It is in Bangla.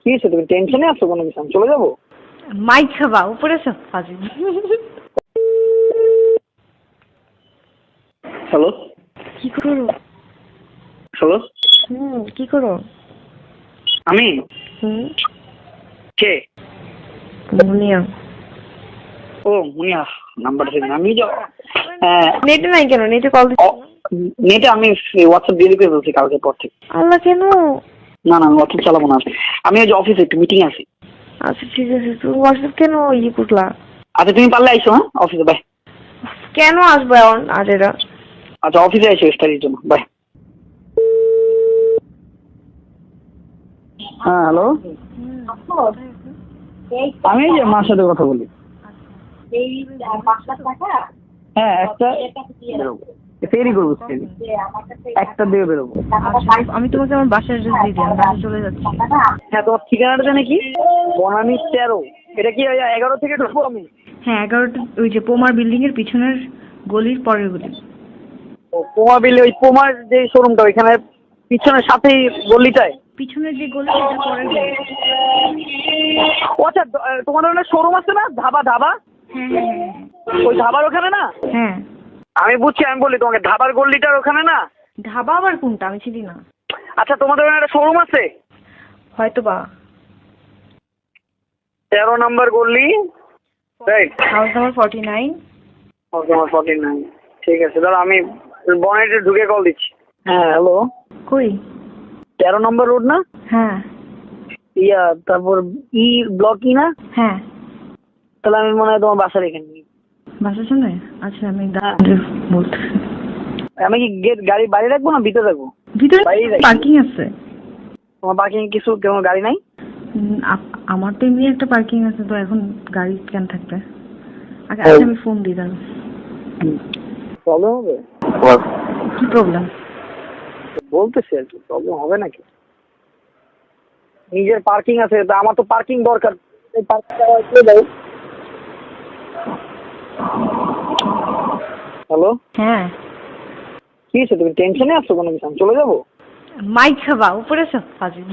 কি হয়েছে, তুমি টেনশনে আছো কোনো কিছু? আমি চলে যাবো? মাইক খাবা উপরে সব ফাজিল। হ্যালো কি করো? হ্যালো, কি করো? আমি কে? মুনিয়া। ও মুনিয়া, নাম্বার আমি নেটে নাই কেন? নেটে কল দিচ্ছি না। নেটে আমি হোয়াটসঅ্যাপ দিয়ে করে বলছি কালকে পর থেকে। আল্লাহ, কেন? না না, হোয়াটসঅ্যাপ চালাবো না। আমি ওই যে অফিসে একটু মিটিং আছি। আচ্ছা ঠিক আছে, তুমি হোয়াটসঅ্যাপ কেন করলা? আচ্ছা তুমি পারলে আইসো, হ্যাঁ অফিসে, বাই। কেন আসবে এখন আর এরা? আচ্ছা অফিসে আইসো স্টাডির জন্য, বাই। হ্যাঁ হ্যালো, আমি এই যে মার সাথে কথা বলি। হ্যাঁ একটা বেরোবো, ফেরি করবো, ফেরি একটা দিয়ে বেরোবো। আমি তোমাকে আমার বাসার অ্যাড্রেস দিয়ে দিই, আমি বাসায় চলে যাচ্ছি। হ্যাঁ তোমার ঠিকানাটা জানে কি? বনানী 13। এটা কি 11 থেকে ঢুকবো আমি? হ্যাঁ 11টা, ওই যে পোমার বিল্ডিং এর পিছনের গলির পরের গলি। ও পোমা বিলে, ওই পোমার যে শোরুমটা ওইখানে পিছনের সাথেই গলিটায়? পিছনের যে গলি সেটা পরের গলি। ও আচ্ছা, তোমাদের ওখানে শোরুম আছে না, ধাবা ধাবা? হ্যাঁ। ওই ধাবার ওখানে না? হ্যাঁ আমি বুঝছি, আমি বলি তোমাকে ধাবার গলিটার ওখানে না? ধাবা আবার কোনটা? আমি চিনি না। আচ্ছা তোমাদের ওখানে একটা শোরুম আছে? হয়তো বা। 13 নম্বর গলি, right? House number 49। House number 49। ঠিক আছে, দাঁড়া আমি বনেটে ঢুকে কল দিচ্ছি। হ্যাঁ হ্যালো, কই? 13 নম্বর রোড না? হ্যাঁ তারপর ব্লক না? হ্যাঁ। তাহলে আমি মনে হয় তোমার বাসার এখানে। বাসার সামনে? আচ্ছা আমি বলতেছি। আমি কি গেট গাড়ি বাইরে রাখবো না ভিতরে রাখবো? ভিতরে বাইরেই রাখি। পার্কিং আছে। তোমার পার্কিং কিছু কোনো গাড়ি নাই? আমার তো এমনি একটা পার্কিং আছে, তো এখন গাড়ি কেন থাকবে? আচ্ছা আমি ফোন দিই দাঁড়াও। প্রবলেম হবে? কি প্রবলেম? বলতেছি আর কি, প্রবলেম হবে নাকি? নিজের পার্কিং আছে, তা আমার তো পার্কিং দরকার। এই পার্কিংটা করে দাও। হ্যালো, হ্যাঁ কি হয়েছে, তুমি টেনশনে আছো কোনো কিছু? আমি চলে যাবো? মাইক খাবা উপরে সব ফাজিল।